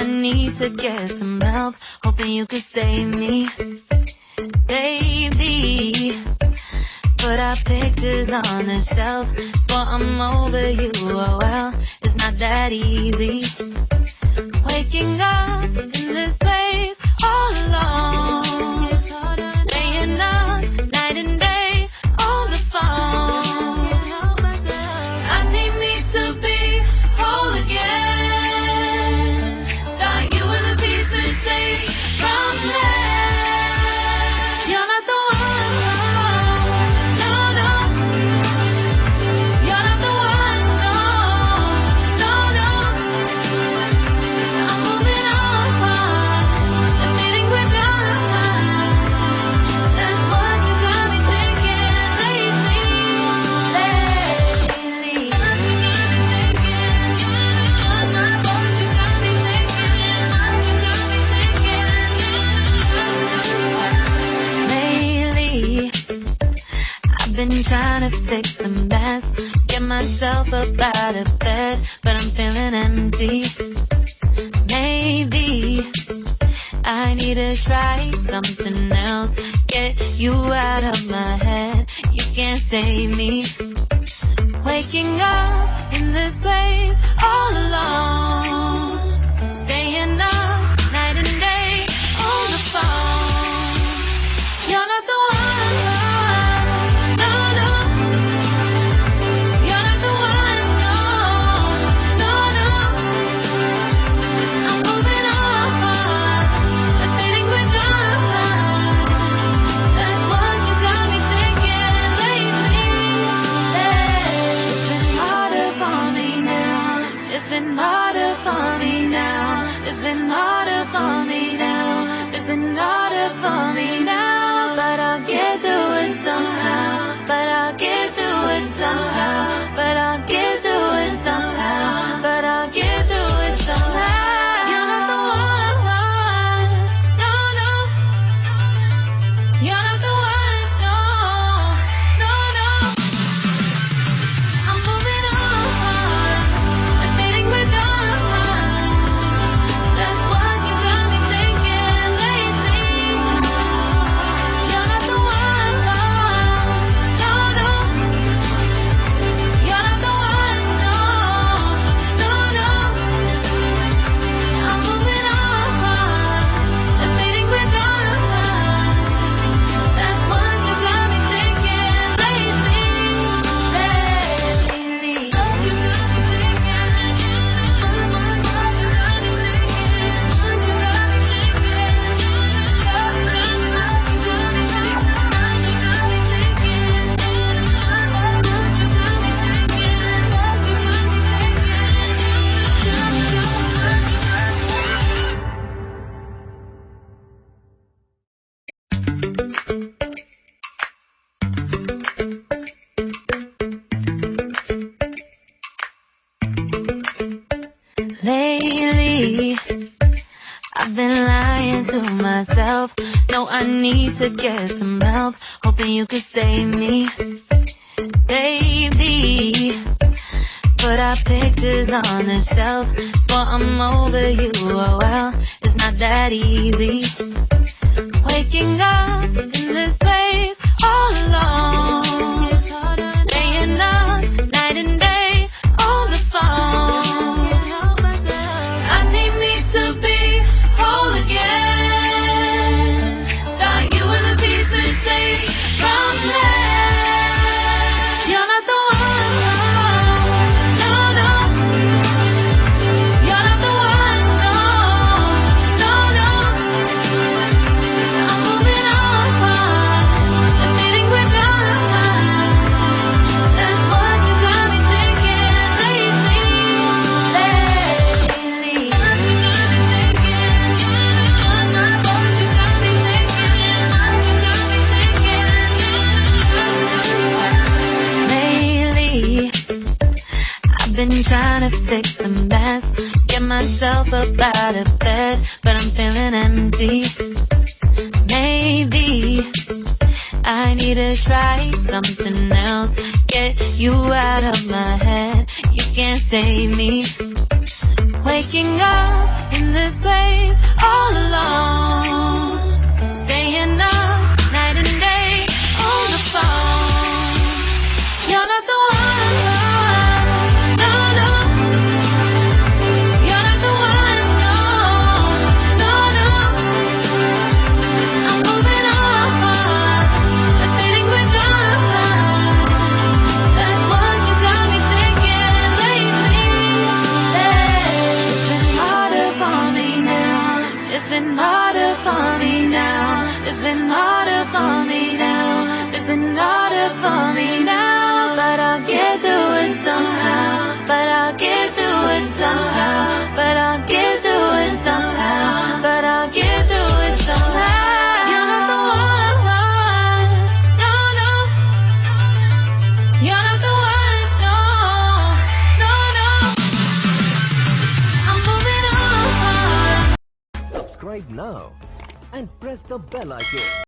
need to get some help, hoping you could save me, baby. Put our pictures on the shelf, swore I'm over you, oh well, it's not that easy. Waking up in this place all alone, staying up night and day on the phone. I need me to be whole again. Thought you were the piece to take from there. You're not the one, no, no. You're not the one, no, no, no. I'm moving on, the meeting we're done. That's what you got me thinking lately. Lately, I've been trying to fix the mess, get myself up out of bed, but I'm feeling empty. Maybe I need to try something else, get you out of my head. You can't save me. Waking up in this place all alone, staying up night and day on the phone. You're not the one, no, no. You're not the one, no, no, no. I'm moving on, the feeling we're done. That's what you got me thinking lately. It's been harder for me now. It's been harder for me now. It's been harder for me now. It's been harder for me now. But I'll get through it somehow. But I'll get through it somehow. But I'll get through it somehow. But I'll get through it somehow. You're not the one, no, no. You're not the one, no, no, no. I'm moving on, the feeling we're done. That's what you got me thinking lately. You're not the one, no, no. You're not the one, no, no, no. I'm moving on, the feeling we're done. That's what you got me thinking lately. Lately, I've been lying to myself. No, I need to get some help, hoping you could save me, baby. Put our pictures on the shelf, swore I'm over you, oh well, it's not that easy. Waking up in this place all alone, staying up night and day on the phone. I need me to be whole again. Thought you were the piece to take from there. You're not the one, no, no. You're not the one, no, no, no. I'm moving on, the feeling we're done. That's what you got me thinking lately. Lately, I've been trying to fix the mess, get myself up out of bed, but I'm feeling empty. Maybe I need to try something else, get you out of my head. You can't save me. Waking up in this It's been harder for me now. It's been harder for me now. It's been harder for me now. But I'll get through it somehow. But I'll get through it somehow. But I'll get through it somehow. But I'll get through it somehow. You're not the one. No, no. You're not the one. No, no, no. I'm moving on. Subscribe now and press the bell icon.